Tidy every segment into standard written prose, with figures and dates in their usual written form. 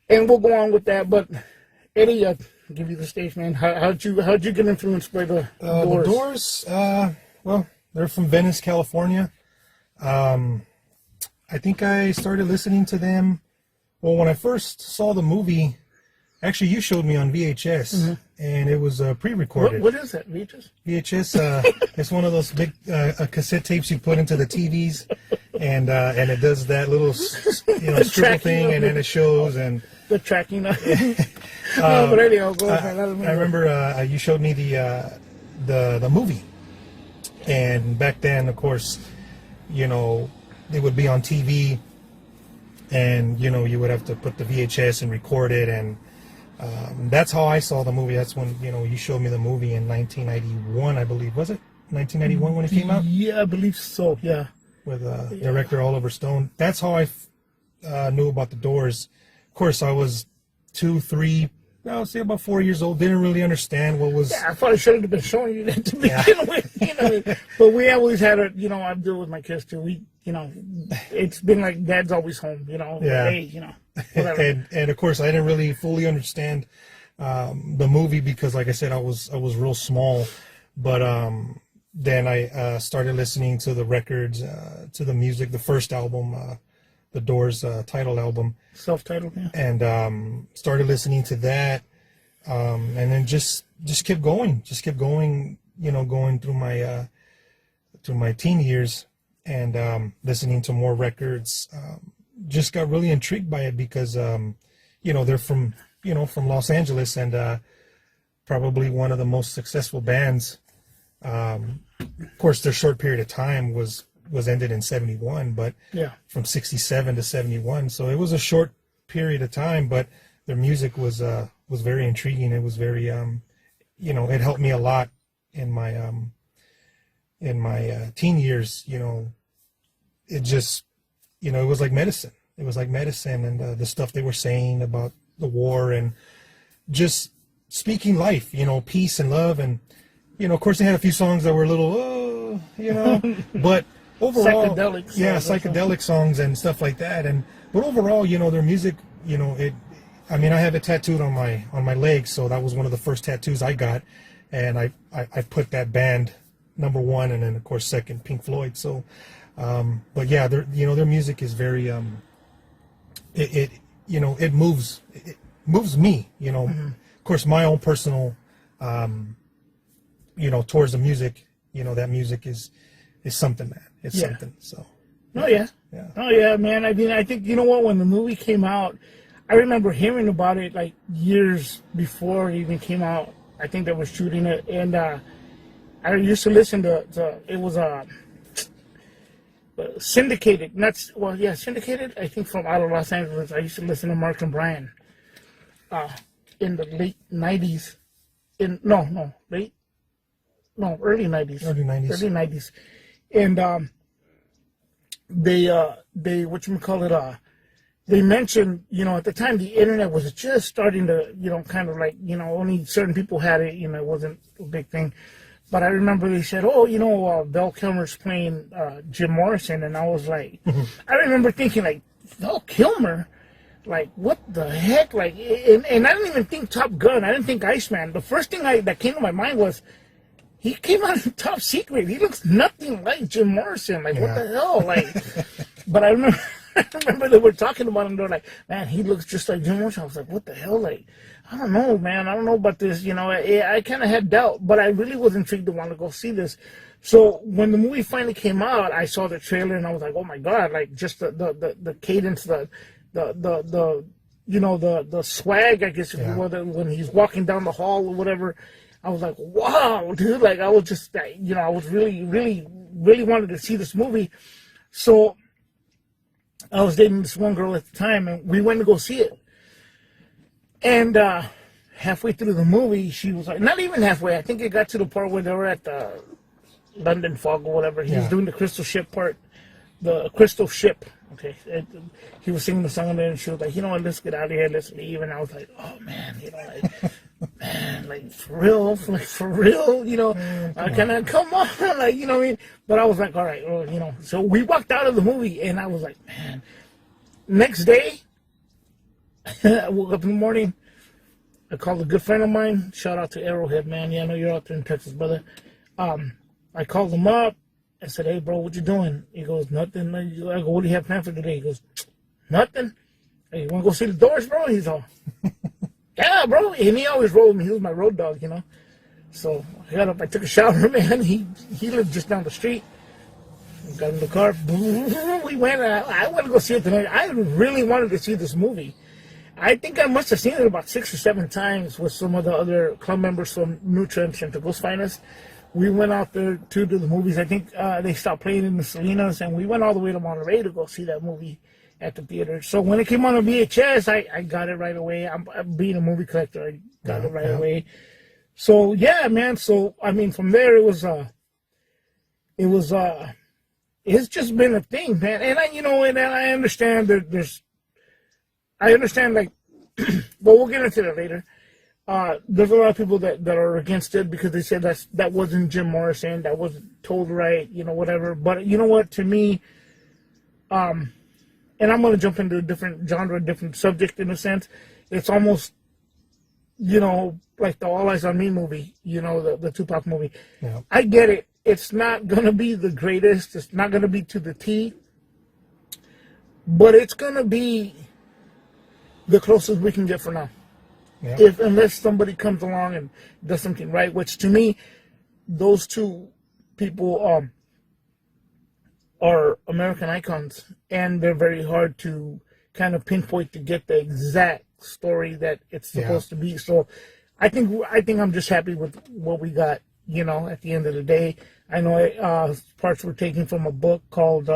And we'll go on with that. But Eddie, give you the stage, man. How'd you get influenced by the Doors? The Doors, well, they're from Venice, California. I think I started listening to them. Well, when I first saw the movie, actually, you showed me on VHS, and it was pre-recorded. What is that, VHS? VHS, it's one of those big cassette tapes you put into the TVs, and it does that little, scribble thing, and then it shows, and the tracking. But anyhow, go ahead. I remember you showed me the movie, and back then, of course, it would be on TV, and you would have to put the VHS and record it, and that's how I saw the movie. That's when you showed me the movie in 1991, I believe. Was it 1991 when it came out? Yeah, I believe so. Yeah, with director Oliver Stone. That's how I knew about the Doors. Of course, I was 2, 3. I would say about 4 years old. Didn't really understand what was. Yeah, I probably should have been showing you that to begin with. But we always had a. I deal with my kids too. It's been like Dad's always home. Yeah. Hey, whatever. and of course, I didn't really fully understand the movie because, like I said, I was real small. But then I started listening to the records, to the music, the first album, the Doors title album. Self-titled, yeah. And started listening to that, and then just kept going, going through my teen years, and listening to more records. Just got really intrigued by it because they're from Los Angeles, and probably one of the most successful bands. Of course, their short period of time was ended in 71, but from 67 to 71. So it was a short period of time, but their music was very intriguing. It was very, it helped me a lot in my teen years. It just, it was like medicine. It was like medicine, and the stuff they were saying about the war and just speaking life, peace and love. And, of course they had a few songs that were a little, but overall, psychedelic songs and stuff like that. But overall, their music, I have it tattooed on my leg, so that was one of the first tattoos I got, and I put that band number 1, and then of course second, Pink Floyd. So, but yeah, their music is very, it moves me. Of course, my own personal, towards the music, that music is something, man. It's something. So. Oh yeah. Oh yeah, man. I think when the movie came out, I remember hearing about it like years before it even came out. I think they were shooting it, and I used to listen to it was syndicated. Syndicated. I think from out of Los Angeles. I used to listen to Mark and Brian in the late '90s. Early '90s. Early '90s, and they they mentioned, at the time the internet was just starting to, kind of like, only certain people had it, it wasn't a big thing. But I remember they said, Val Kilmer's playing Jim Morrison, and I was like, I remember thinking like, Val Kilmer? Like, what the heck? Like, and I didn't even think Top Gun. I didn't think Iceman. The first thing that came to my mind was, he came out in Top Secret. He looks nothing like Jim Morrison. Like, what the hell? Like, but I remember they were talking about him. They're like, man, he looks just like Jim Morrison. I was like, what the hell? Like, I don't know, man. I don't know about this. I kind of had doubt, but I really was intrigued to want to go see this. So when the movie finally came out, I saw the trailer and I was like, oh my God, like just the cadence, the swag, I guess, if you will, when he's walking down the hall or whatever. I was like, wow, dude. Like, I was just, I was really, really, really wanted to see this movie. So I was dating this one girl at the time, and we went to go see it. And halfway through the movie, she was like, not even halfway. I think it got to the part where they were at the London Fog or whatever. He was doing the Crystal Ship part, the Crystal Ship. Okay. He was singing the song there, and she was like, let's get out of here, let's leave. And I was like, oh, man, man, like, for real, come on, like, you know what I mean? But I was like, all right, well, so we walked out of the movie, and I was like, man, next day, I woke up in the morning. I called a good friend of mine. Shout out to Arrowhead, man. Yeah, I know you're out there in Texas, brother. I called him up. I said, hey, bro, what you doing? He goes, nothing. I go, what do you have planned for today? He goes, nothing. Hey, you want to go see the Doors, bro? He's all, yeah, bro. And he always rolled me. He was my road dog, you know. So I got up. I took a shower, man. He lived just down the street. Got in the car. We went. I want to go see it tonight. I really wanted to see this movie. I think I must have seen it about 6 or 7 times with some of the other club members from Nutrients and To Ghost Finest. We went out there to do the movies. I think they stopped playing in the Salinas, and we went all the way to Monterey to go see that movie at the theater. So when it came on a VHS, I got it right away. I'm being a movie collector, I got it right away. So yeah, man. So I mean, from there it's just been a thing, man. And I understand I understand, like, but we'll get into that later. There's a lot of people that are against it because they said that wasn't Jim Morrison, that wasn't told right, whatever. But you know what? To me, and I'm going to jump into a different genre, different subject in a sense. It's almost, like the All Eyes on Me movie, the Tupac movie. Yeah. I get it. It's not going to be the greatest. It's not going to be to the T. But it's going to be the closest we can get for now. Yeah. Unless somebody comes along and does something right, which to me, those two people are American icons, and they're very hard to kind of pinpoint to get the exact story that it's supposed to be. So I think I'm just happy with what we got, at the end of the day. I know parts were taken from a book called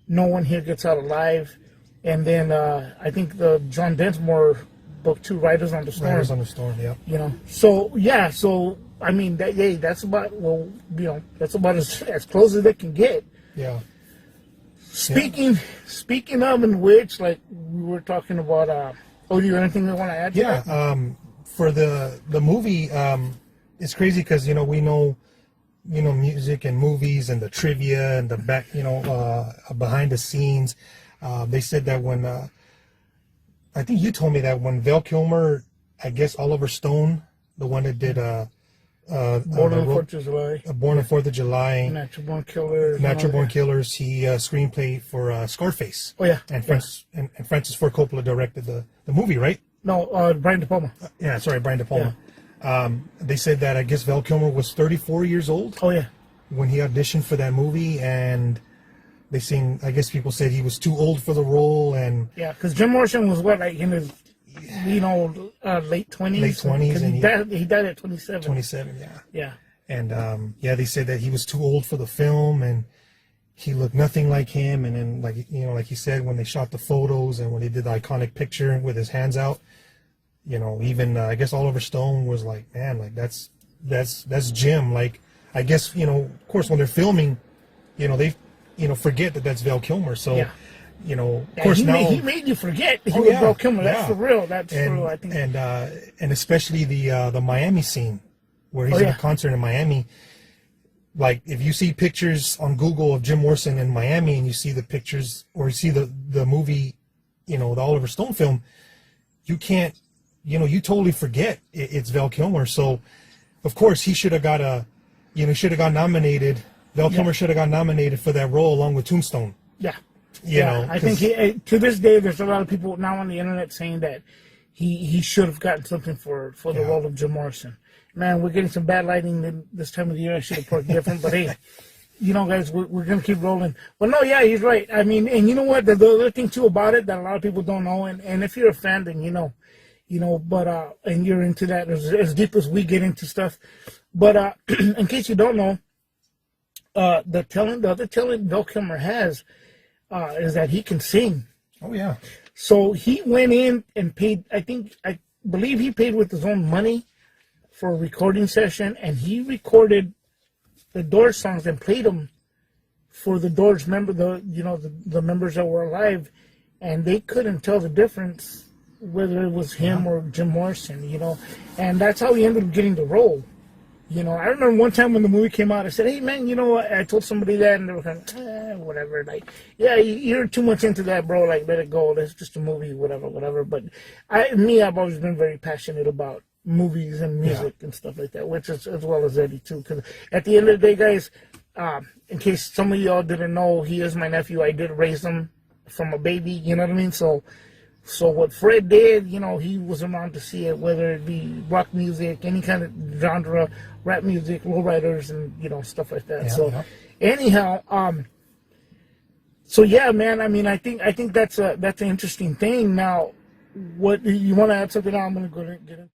No One Here Gets Out Alive. And then I think the John Densmore book, too, Riders on the Storm. Riders on the Storm, yeah. So, yeah, so, I mean, that's about, that's about as close as it can get. Yeah. Speaking of, in which, like, we were talking about, do you have anything you want to add to that? Yeah, for the movie, it's crazy because, we know, music and movies and the trivia and the back, behind the scenes. They said that when, I think you told me that when Val Kilmer, I guess Oliver Stone, the one that did Born on the 4th of July. Born on the 4th of July. Natural Born Killers. Natural Born Killers. He screenplay for Scarface. Oh, yeah. And Francis Ford Coppola directed the movie, right? No, Brian De Palma. Yeah, sorry, Brian De Palma. Yeah. They said that I guess Val Kilmer was 34 years old. Oh, yeah. When he auditioned for that movie, and I guess people said he was too old for the role, and yeah, because Jim Morrison was what, like in his, late 20s. Late 20s, and he died at 27. 27, yeah. Yeah. And they said that he was too old for the film, and he looked nothing like him. And then, like he said, when they shot the photos and when they did the iconic picture with his hands out, even I guess Oliver Stone was like, man, like that's Jim. Like, I guess of course when they're filming, they forget that that's Val Kilmer. So, of course he made you forget he was Val Kilmer. That's for real. That's for real, I think. And especially the Miami scene where he's in a concert in Miami. Like, if you see pictures on Google of Jim Morrison in Miami and you see the pictures or you see the movie, the Oliver Stone film, you can't, you totally forget it's Val Kilmer. So, of course, he should have got nominated. Val Kilmer should have got nominated for that role along with Tombstone. Yeah. I think to this day, there's a lot of people now on the internet saying that he should have gotten something for the role of Jim Morrison. Man, we're getting some bad lighting this time of the year. I should have put different, but hey, guys, we're going to keep rolling. But no, yeah, he's right. I mean, and you know what? The other thing, too, about it that a lot of people don't know, and if you're a fan, then but, and you're into that as deep as we get into stuff. But in case you don't know, the other talent Val Kilmer has is that he can sing. Oh, yeah. So he went in and paid, I believe he paid with his own money for a recording session, and he recorded the Doors songs and played them for the Doors the members that were alive, and they couldn't tell the difference whether it was him or Jim Morrison, and that's how he ended up getting the role. You know, I remember one time when the movie came out, I said, "Hey, man, you know what?" I told somebody that, and they were kind of, whatever. Like, yeah, you're too much into that, bro. Like, let it go. That's just a movie, whatever, whatever. But I've always been very passionate about movies and music and stuff like that, which is as well as Eddie too. Because at the end of the day, guys, in case some of y'all didn't know, he is my nephew. I did raise him from a baby. You know what I mean? So what Fred did, you know, he was around to see it, whether it be rock music, any kind of genre, rap music, lowriders, and, you know, stuff like that. Anyhow, so yeah, man. I mean, I think that's an interesting thing. Now, what you want to add something? I'm gonna go and get in.